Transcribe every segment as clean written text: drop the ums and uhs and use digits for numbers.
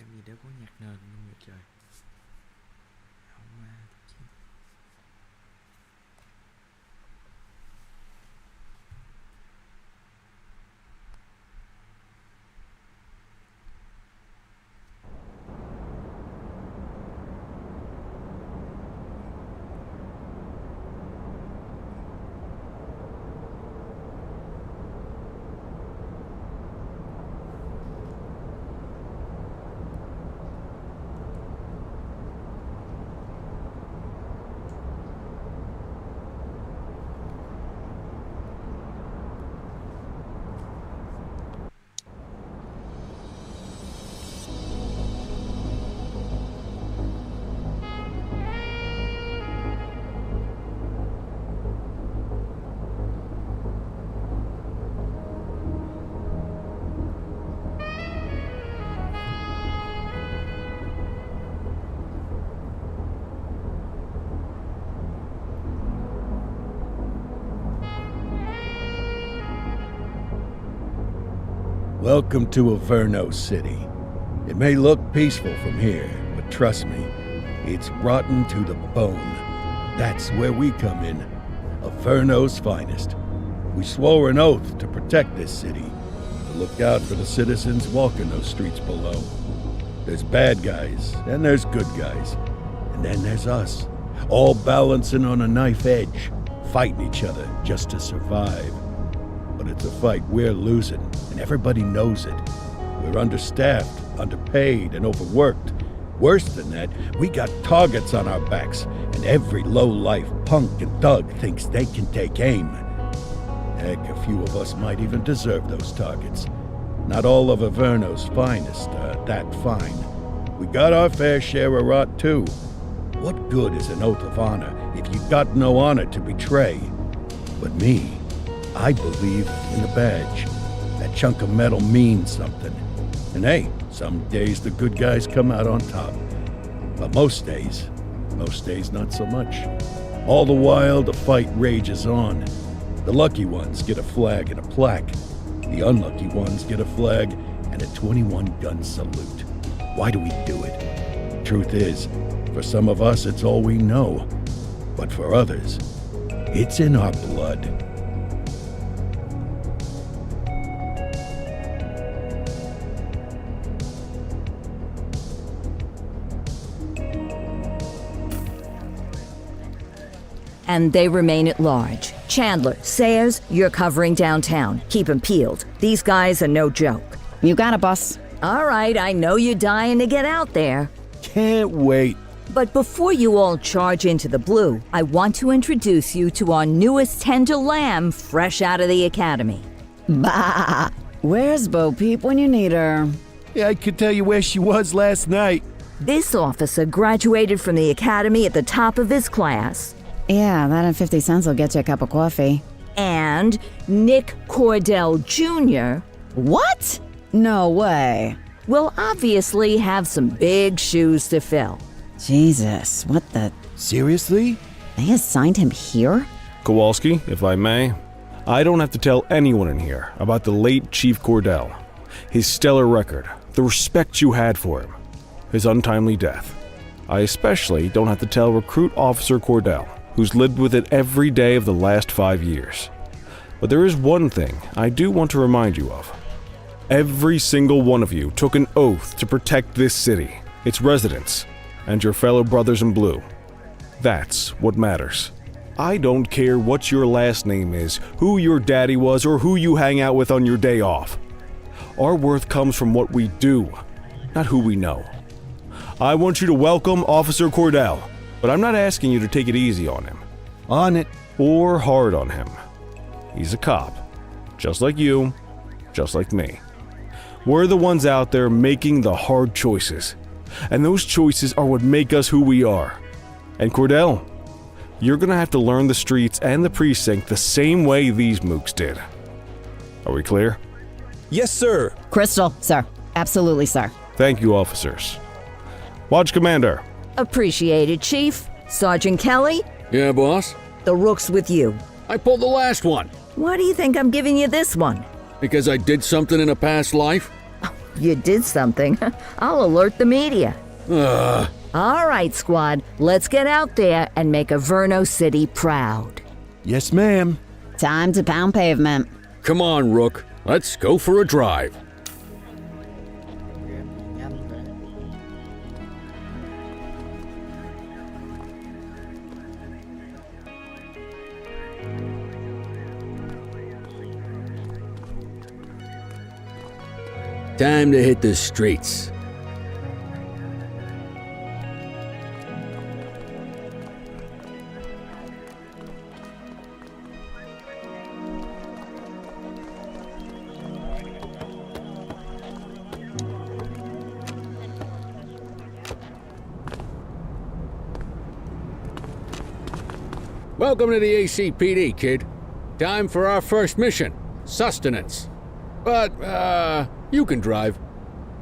game gì đều có nhạc nền luôn vậy trời. Không ma chứ. Welcome to Averno City. It may look peaceful from here, but trust me, it's rotten to the bone. That's where we come in. Averno's finest. We swore an oath to protect this city, to look out for the citizens walking those streets below. There's bad guys, and there's good guys. And then there's us, all balancing on a knife edge, fighting each other just to survive. But it's a fight we're losing, and everybody knows it. We're understaffed, underpaid, and overworked. Worse than that, we got targets on our backs, and every low-life punk and thug thinks they can take aim. Heck, a few of us might even deserve those targets. Not all of Averno's finest are that fine. We got our fair share of rot, too. What good is an oath of honor if you got no honor to betray? But me, I believe in the badge. That chunk of metal means something. And hey, some days the good guys come out on top. But most days not so much. All the while, the fight rages on. The lucky ones get a flag and a plaque. The unlucky ones get a flag and a 21-gun salute. Why do we do it? Truth is, for some of us, it's all we know. But for others, it's in our blood. And they remain at large. Chandler, Sayers, you're covering downtown. Keep 'em peeled. These guys are no joke. You got it, boss. All right, I know you're dying to get out there. Can't wait. But before you all charge into the blue, I want to introduce you to our newest tender lamb fresh out of the academy. Bah! Where's Bo Peep when you need her? Yeah, I could tell you where she was last night. This officer graduated from the academy at the top of his class. Yeah, that and 50 cents will get you a cup of coffee. And Nick Cordell Jr. What? No way. will obviously have some big shoes to fill. Jesus, what the... Seriously? They assigned him here? Kowalski, if I may, I don't have to tell anyone in here about the late Chief Cordell, his stellar record, the respect you had for him, his untimely death. I especially don't have to tell Recruit Officer Cordell, who's lived with it every day of the last 5 years. But there is one thing I do want to remind you of. Every single one of you took an oath to protect this city, its residents, and your fellow brothers in blue. That's what matters. I don't care what your last name is, who your daddy was, or who you hang out with on your day off. Our worth comes from what we do, not who we know. I want you to welcome Officer Cordell, but I'm not asking you to take it easy on him. On it. Or hard on him. He's a cop, just like you, just like me. We're the ones out there making the hard choices, and those choices are what make us who we are. And Cordell, you're gonna have to learn the streets and the precinct the same way these mooks did. Are we clear? Yes, sir. Crystal, sir. Absolutely, sir. Thank you, officers. Watch Commander. Appreciated, Chief. Sergeant Kelly, Yeah, boss? the rook's with you. I pulled the last one. Why do you think I'm giving you this one? Because I did something in a past life? You did something. I'll alert the media. Ugh. All right, squad, let's get out there and make Averno City proud. Yes, ma'am. Time to pound pavement. Come on, Rook. Let's go for a drive. Game thì nhanh vậy. Time to hit the streets. Welcome to the ACPD, kid. Time for our first mission, sustenance. But, you can drive.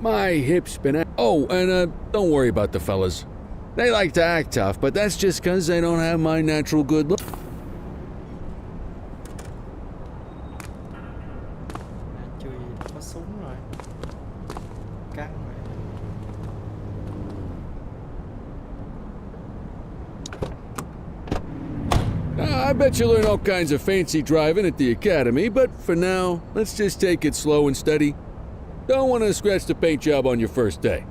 My hip's been Oh, and, don't worry about the fellas. They like to act tough, but that's just 'cause they don't have my natural good look. Chui có súng rồi. Căng rồi. I bet you learn all kinds of fancy driving at the academy, but for now, let's just take it slow and steady. Don't want to scratch the paint job on your first day.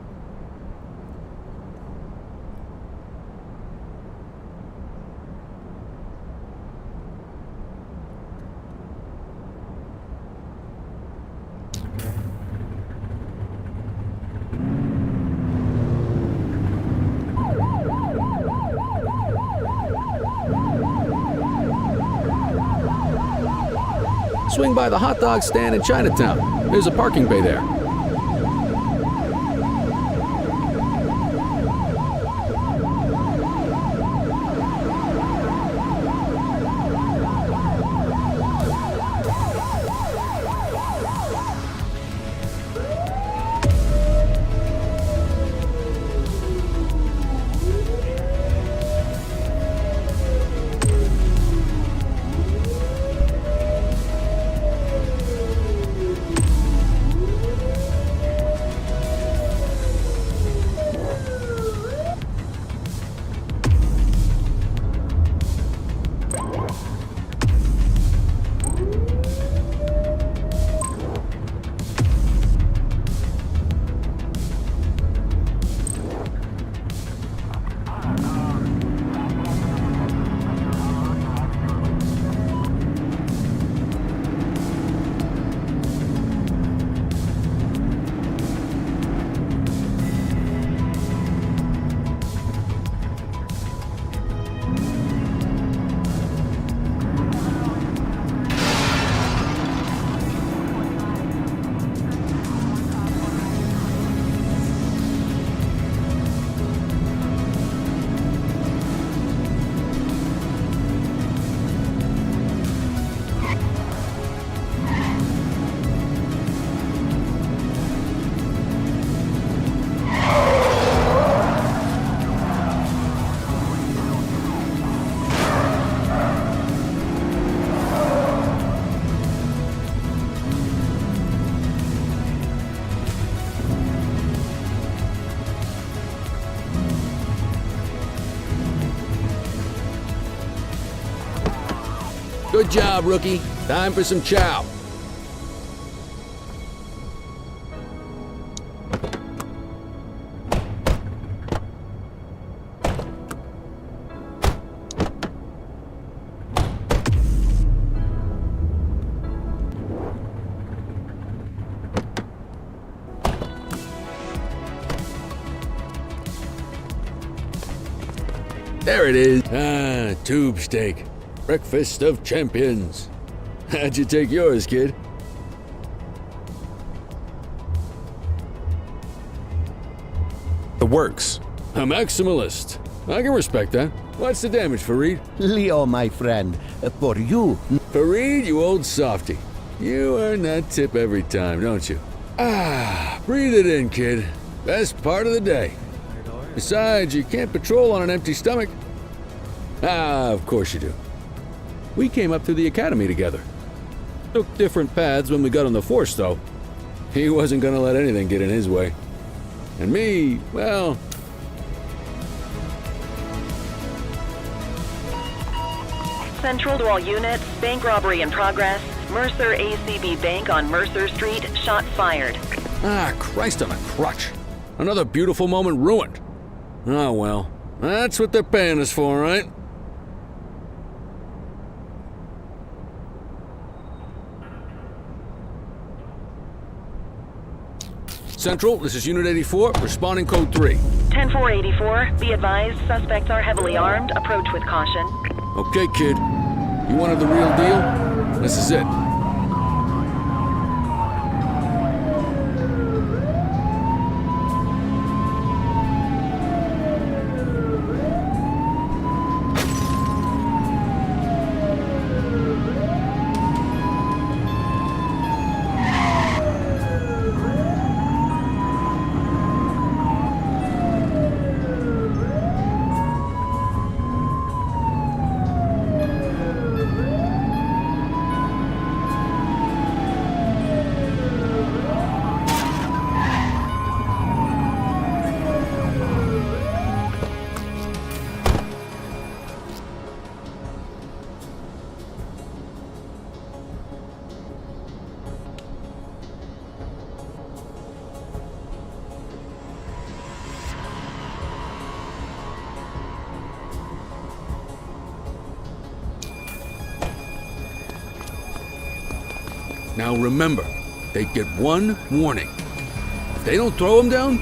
Swing by the hot dog stand in Chinatown. There's a parking bay there. Good job, rookie. Time for some chow. There it is. Ah, tube steak. Breakfast of champions. How'd you take yours, kid? The works. A maximalist. I can respect that. What's the damage, Fareed? Leo, my friend, for you. Fareed, you old softy. You earn that tip every time, don't you? Ah, breathe it in, kid. Best part of the day. Besides, you can't patrol on an empty stomach. Ah, of course you do. We came up through the academy together. Took different paths when we got on the force, though. He wasn't gonna let anything get in his way. And me, well... Central to all units, bank robbery in progress. Mercer ACB Bank on Mercer Street, shots fired. Ah, Christ on a crutch. Another beautiful moment ruined. Oh well, that's what they're paying us for, right? Central, this is Unit 84, responding code 3. 10-484, be advised, suspects are heavily armed. Approach with caution. Okay, kid. You wanted the real deal? This is it. Now remember, they get one warning. If they don't throw them down,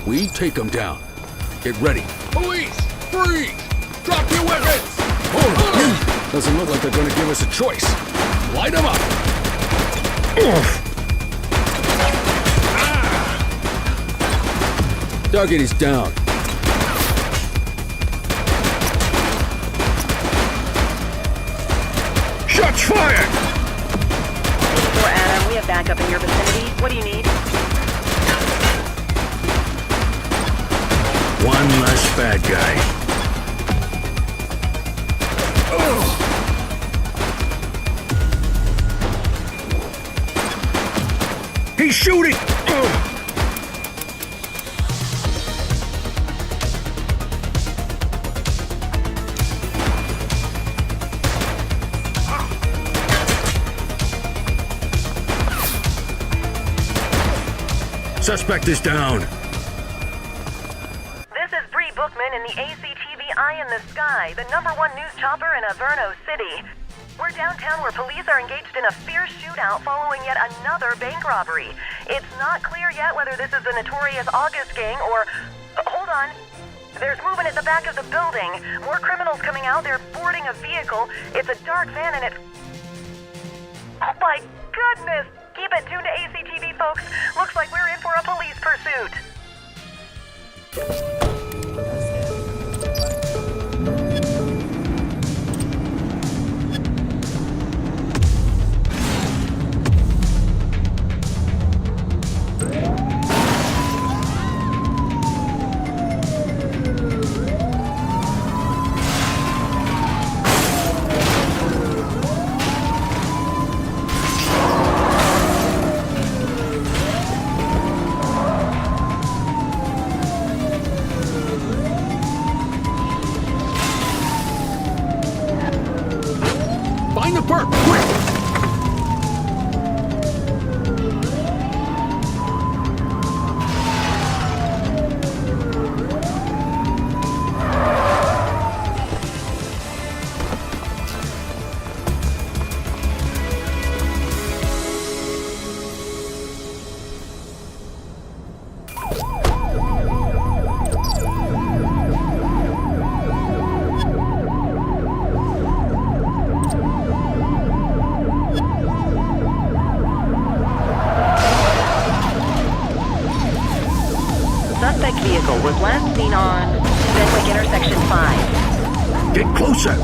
we take them down. Get ready. Police! Freeze! Drop your weapons! Hold on! Doesn't look like they're gonna give us a choice. Light them up! Target is down. Shots fired! Adam, we have backup in your vicinity. What do you need? One less bad guy. He's shooting! Suspect is down. This is Bree Bookman in the ACTV Eye in the Sky, the #1 news chopper in Averno City. We're downtown where police are engaged in a fierce shootout following yet another bank robbery. It's not clear yet whether this is the notorious August gang or... hold on. There's movement at the back of the building. More criminals coming out. They're boarding a vehicle. It's a dark van and it's... oh my goodness! Keep it tuned to ACTV, folks. Looks like we're in for a police pursuit. Find the perp, quick! Suspect vehicle was last seen on Fenwick Intersection 5. Get closer!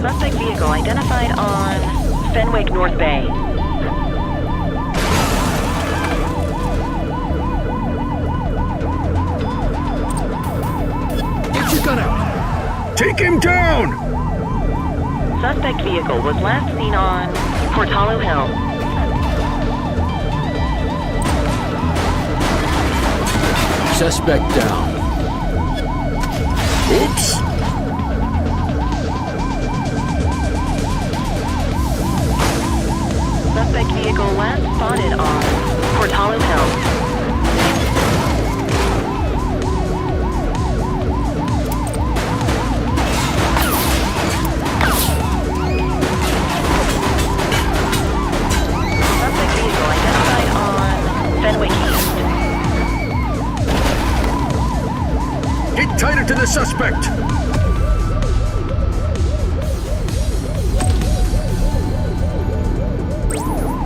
Suspect North Bay. Get your gun out! Take him down! Suspect vehicle was last seen on Portalo Hill. Suspect down. Oops! Suspect vehicle last spotted on Portalo Hill. Suspect vehicle identified on Fenwick East. Get tighter to the suspect!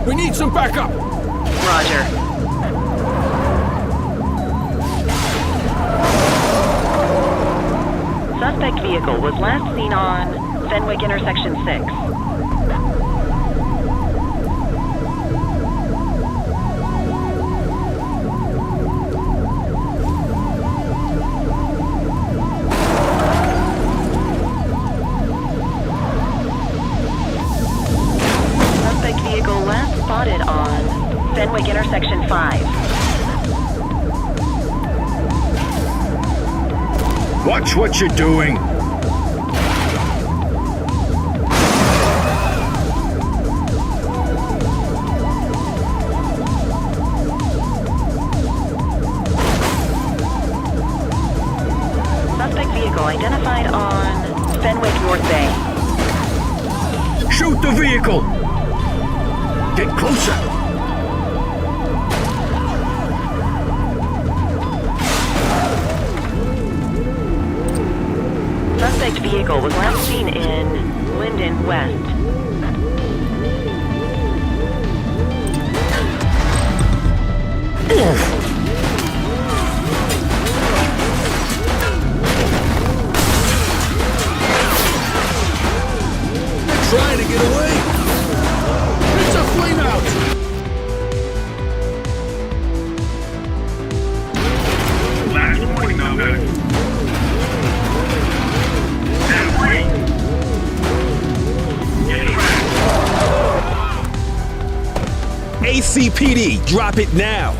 We need some backup! Roger. Suspect vehicle was last seen on Fenwick Intersection 6. Suspect vehicle last spotted on Fenwick Intersection 5. Watch what you're doing! Suspect vehicle identified on Fenwick North Bay. Shoot the vehicle! Get closer! Suspect vehicle was last seen in Linden West. They're trying to get away! It's a flame out! Last warning, Alvin. Stand free. Get tracked. ACPD, drop it now.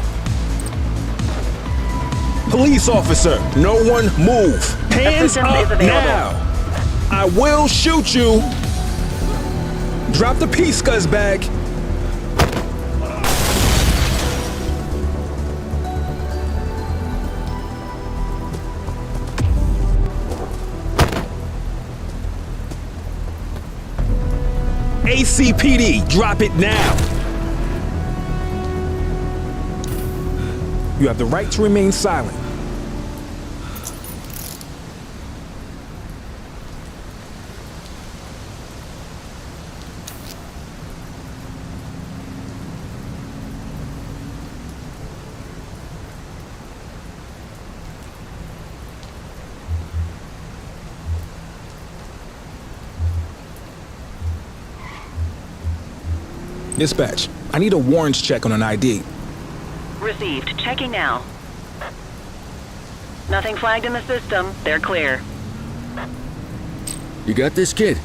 Police officer, no one move. Hands Assistance is up available. now. I will shoot you. Drop the piece, scuzzbag. ACPD, drop it now. You have the right to remain silent. Dispatch, I need a warrants check on an ID. Received. Checking now. Nothing flagged in the system. They're clear. You got this, kid?